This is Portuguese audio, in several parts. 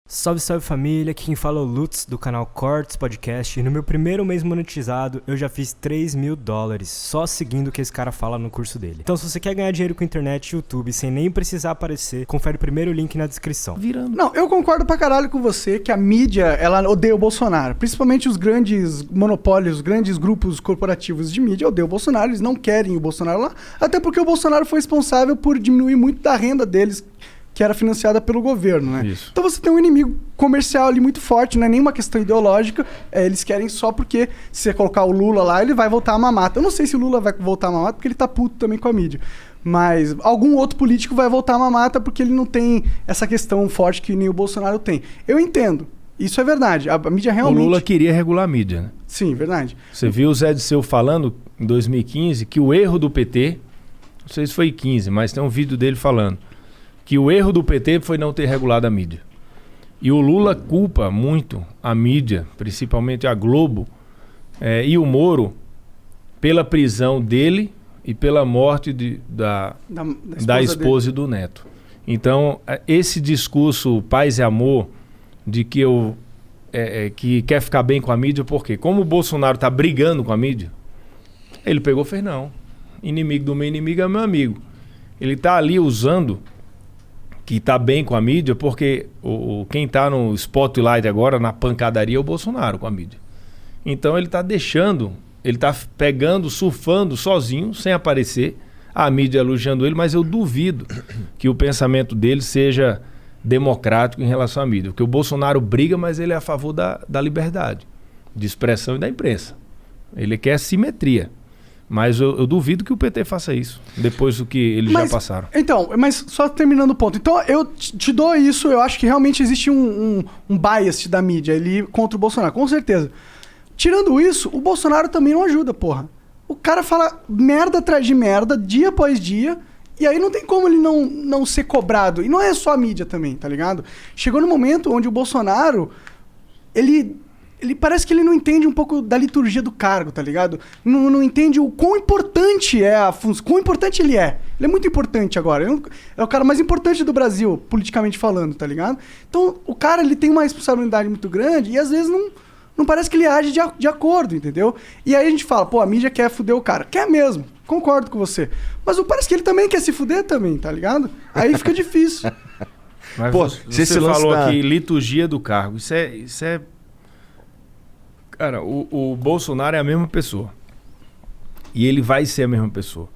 Salve, salve família, aqui quem fala é o Lutz do canal Cortes Podcast e no meu primeiro mês monetizado eu já fiz $3.000 só seguindo o que esse cara fala no curso dele. Então se você quer ganhar dinheiro com internet e YouTube sem nem precisar aparecer, confere o primeiro link na descrição. Não, eu concordo pra caralho com você que a mídia, ela odeia o Bolsonaro. Principalmente os grandes monopólios, os grandes grupos corporativos de mídia odeiam o Bolsonaro, eles não querem o Bolsonaro lá, até porque o Bolsonaro foi responsável por diminuir muito da renda deles, que era financiada pelo governo, né? Isso. Então você tem um inimigo comercial ali muito forte, não é nenhuma questão ideológica, eles querem só porque se você colocar o Lula lá, ele vai voltar a mamata. Eu não sei se o Lula vai voltar a mamata porque ele tá puto também com a mídia, mas algum outro político vai voltar a mamata porque ele não tem essa questão forte que nem o Bolsonaro tem. Eu entendo, isso é verdade, a mídia realmente... O Lula queria regular a mídia, né? Sim, verdade. Você viu o Zé Disseu falando em 2015 que o erro do PT, não sei se foi 15, mas tem um vídeo dele falando que o erro do PT foi não ter regulado a mídia. E o Lula culpa muito a mídia, principalmente a Globo, e o Moro, pela prisão dele e pela morte da esposa e do neto. Então, esse discurso paz e amor de que que quer ficar bem com a mídia, por quê? Como o Bolsonaro está brigando com a mídia, ele pegou e fez, não, inimigo do meu inimigo é meu amigo. Ele está ali usando que está bem com a mídia, porque quem está no spotlight agora, na pancadaria, é o Bolsonaro com a mídia. Então ele está deixando, ele está pegando, surfando sozinho, sem aparecer, a mídia elogiando ele, mas eu duvido que o pensamento dele seja democrático em relação à mídia. Porque o Bolsonaro briga, mas ele é a favor da liberdade de expressão e da imprensa. Ele quer simetria. Mas eu duvido que o PT faça isso, depois do que eles já passaram. Então, mas só terminando o ponto. Então, eu te dou isso, eu acho que realmente existe um bias da mídia ali contra o Bolsonaro, com certeza. Tirando isso, o Bolsonaro também não ajuda, porra. O cara fala merda atrás de merda, dia após dia, e aí não tem como ele não ser cobrado. E não é só a mídia também, tá ligado? Chegou no momento onde o Bolsonaro, ele parece que ele não entende um pouco da liturgia do cargo, tá ligado? Não entende o quão importante é a função, quão importante ele é. Ele é muito importante agora. É o cara mais importante do Brasil, politicamente falando, tá ligado? Então, o cara, ele tem uma responsabilidade muito grande e às vezes não parece que ele age de acordo, entendeu? E aí a gente fala, pô, a mídia quer fuder o cara. Quer mesmo, concordo com você. Mas parece que ele também quer se fuder também, tá ligado? Aí fica difícil. Mas pô, você falou aqui, liturgia do cargo. Isso é... Cara, o Bolsonaro é a mesma pessoa. E ele vai ser a mesma pessoa.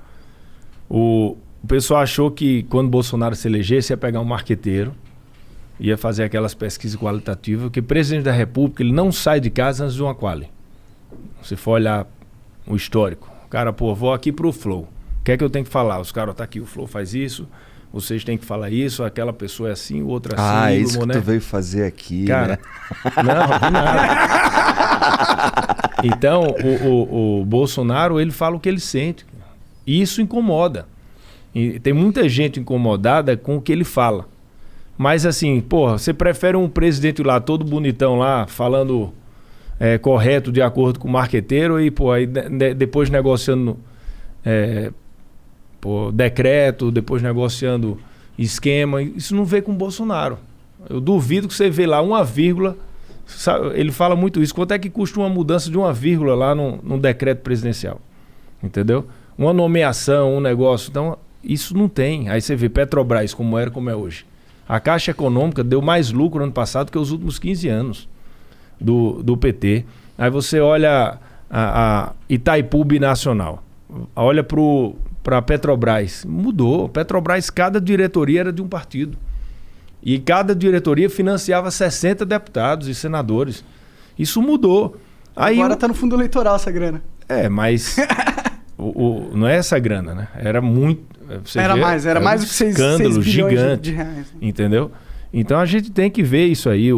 O pessoal achou que quando o Bolsonaro se elegesse, ia pegar um marqueteiro, ia fazer aquelas pesquisas qualitativas, porque o presidente da República, ele não sai de casa antes de uma quali. Se for olhar o histórico. Cara, pô, vou aqui pro Flow. O que é que eu tenho que falar? Os caras, tá aqui, o Flow faz isso, vocês têm que falar isso, aquela pessoa é assim, o outro é assim. Ah, isso que tu veio fazer aqui, cara, né? Não, de nada. Então, o Bolsonaro, ele fala o que ele sente. E isso incomoda. E tem muita gente incomodada com o que ele fala. Mas assim, porra, você prefere um presidente lá, todo bonitão lá, falando correto, de acordo com o marqueteiro, e pô, aí depois negociando decreto, depois negociando esquema. Isso não vê com o Bolsonaro. Eu duvido que você vê lá uma vírgula. Ele fala muito isso. Quanto é que custa uma mudança de uma vírgula lá num decreto presidencial? Entendeu? Uma nomeação, um negócio. Então, isso não tem. Aí você vê Petrobras, como era, como é hoje. A Caixa Econômica deu mais lucro no ano passado que os últimos 15 anos do PT. Aí você olha a Itaipu Binacional. Olha para a Petrobras. Mudou. Petrobras, cada diretoria era de um partido. E cada diretoria financiava 60 deputados e senadores. Isso mudou. Aí agora tá no fundo eleitoral essa grana. Mas não é essa grana, né? Era muito... Era mais do que 6 escândalo bilhões gigante, de reais. Entendeu? Então a gente tem que ver isso aí.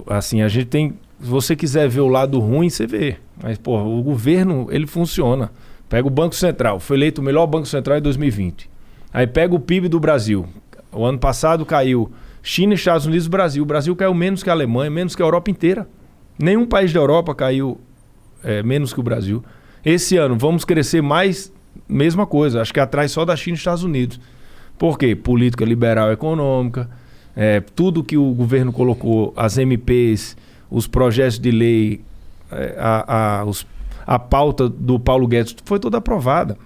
Assim, a gente tem... Se você quiser ver o lado ruim, você vê. Mas, porra, o governo, ele funciona. Pega o Banco Central. Foi eleito o melhor Banco Central em 2020. Aí pega o PIB do Brasil. O ano passado caiu China, Estados Unidos e Brasil. O Brasil caiu menos que a Alemanha, menos que a Europa inteira. Nenhum país da Europa caiu menos que o Brasil. Esse ano vamos crescer mais, mesma coisa. Acho que atrás só da China e Estados Unidos. Por quê? Política liberal econômica, Tudo que o governo colocou, as MPs, os projetos de lei, a pauta do Paulo Guedes, foi toda aprovada.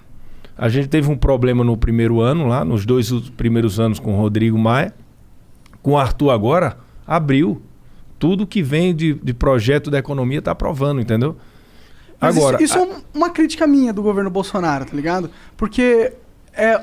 A gente teve um problema no primeiro ano, lá, nos 2 primeiros anos com o Rodrigo Maia. Com o Arthur agora, abriu. Tudo que vem de projeto da economia está aprovando, entendeu? Mas agora, isso é uma crítica minha do governo Bolsonaro, tá ligado? Porque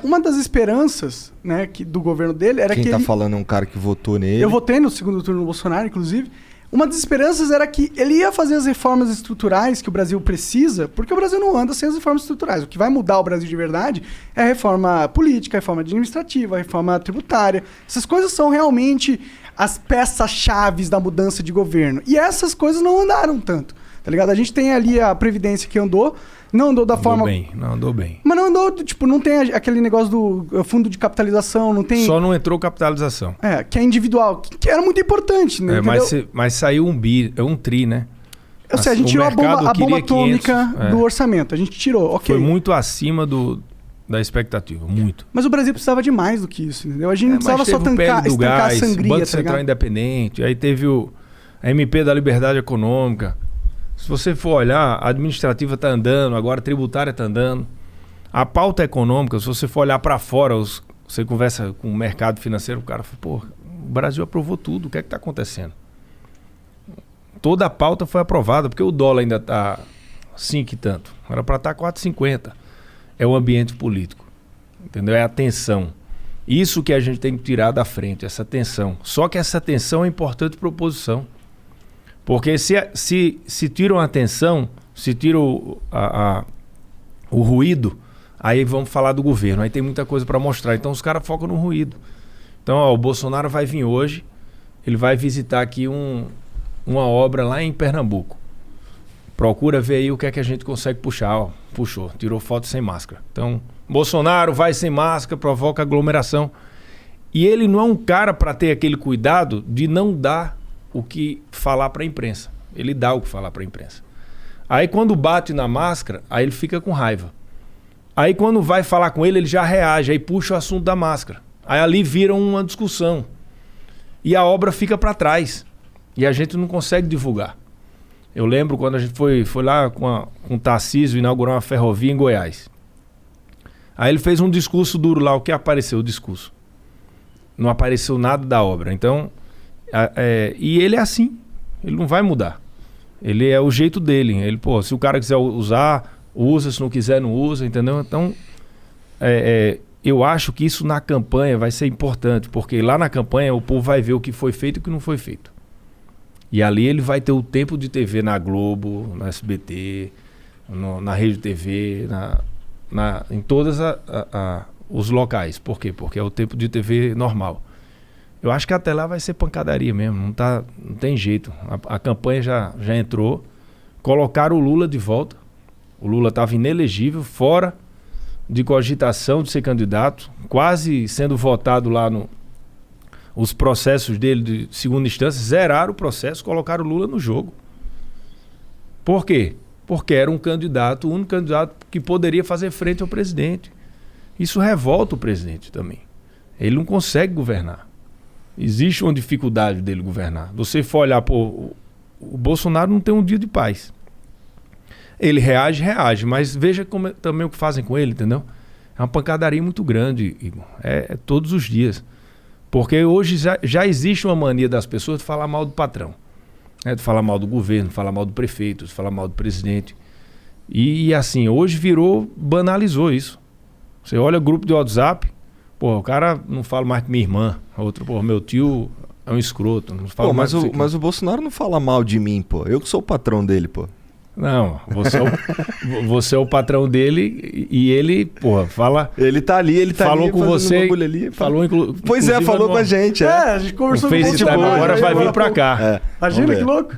uma das esperanças, né, do governo dele era que Quem tá falando é um cara que votou nele. Eu votei no segundo turno do Bolsonaro, inclusive. Uma das esperanças era que ele ia fazer as reformas estruturais que o Brasil precisa, porque o Brasil não anda sem as reformas estruturais. O que vai mudar o Brasil de verdade é a reforma política, a reforma administrativa, a reforma tributária. Essas coisas são realmente as peças-chave da mudança de governo. E essas coisas não andaram tanto, tá ligado? A gente tem ali a Previdência que não andou da forma... Não andou bem. Mas não andou, tipo, não tem aquele negócio do fundo de capitalização, não tem... Só não entrou capitalização. Que é individual, que era muito importante, né? Mas saiu um tri, né? Ou seja, a gente tirou a bomba atômica do orçamento, a gente tirou, ok. Foi muito acima da expectativa, muito. Mas o Brasil precisava de mais do que isso, entendeu? A gente não precisava só estancar a sangria, Banco Central Independente, aí teve a MP da Liberdade Econômica. Se você for olhar, a administrativa está andando, agora a tributária está andando. A pauta econômica, se você for olhar para fora, você conversa com o mercado financeiro, o cara fala, pô, o Brasil aprovou tudo, o que é que está acontecendo? Toda a pauta foi aprovada, porque o dólar ainda está 5 e tanto. Era para estar 4,50. É o ambiente político, entendeu? É a tensão. Isso que a gente tem que tirar da frente, essa tensão. Só que essa tensão é importante para a oposição. Porque se tiram a atenção, se tiram o ruído, aí vamos falar do governo. Aí tem muita coisa para mostrar. Então os caras focam no ruído. Então o Bolsonaro vai vir hoje, ele vai visitar aqui uma obra lá em Pernambuco. Procura ver aí o que é que a gente consegue puxar. Puxou, tirou foto sem máscara. Então, Bolsonaro vai sem máscara, provoca aglomeração. E ele não é um cara para ter aquele cuidado de não dar o que falar para a imprensa. Ele dá o que falar para a imprensa. Aí quando bate na máscara, aí ele fica com raiva. Aí quando vai falar com ele já reage, aí puxa o assunto da máscara. Aí ali vira uma discussão. E a obra fica para trás. E a gente não consegue divulgar. Eu lembro quando a gente foi lá com o Tarcísio inaugurar uma ferrovia em Goiás. Aí ele fez um discurso duro lá. O que apareceu? O discurso. Não apareceu nada da obra. Então... e ele é assim, ele não vai mudar. Ele é o jeito dele. Ele, se o cara quiser usar, usa, se não quiser, não usa, entendeu? Então, eu acho que isso na campanha vai ser importante, porque lá na campanha o povo vai ver o que foi feito e o que não foi feito. E ali ele vai ter o tempo de TV na Globo, na SBT, na Rede TV, em todos os locais. Por quê? Porque é o tempo de TV normal. Eu acho que até lá vai ser pancadaria mesmo, não tem jeito. A campanha já entrou, colocaram o Lula de volta. O Lula estava inelegível, fora de cogitação de ser candidato, quase sendo votado lá os processos dele de segunda instância, zeraram o processo, colocaram o Lula no jogo. Por quê? Porque era um candidato, o único candidato que poderia fazer frente ao presidente. Isso revolta o presidente também. Ele não consegue governar. Existe uma dificuldade dele governar. Você for olhar, o Bolsonaro não tem um dia de paz. Ele reage, mas veja também o que fazem com ele, entendeu? É uma pancadaria muito grande, Igor. É todos os dias. Porque hoje já existe uma mania das pessoas de falar mal do patrão. De falar mal do governo, de falar mal do prefeito, de falar mal do presidente. E assim, hoje banalizou isso. Você olha o grupo de WhatsApp, o cara não fala mais que minha irmã. Outro, meu tio é um escroto. Não fala mais mas o Bolsonaro não fala mal de mim, eu que sou o patrão dele, Não, você é o patrão dele e ele, fala... Ele tá ali, falou ali, com você, ali, falou Pois falou com a gente. A gente conversou com o FaceTime agora vai vir pra cá. Imagina que louco.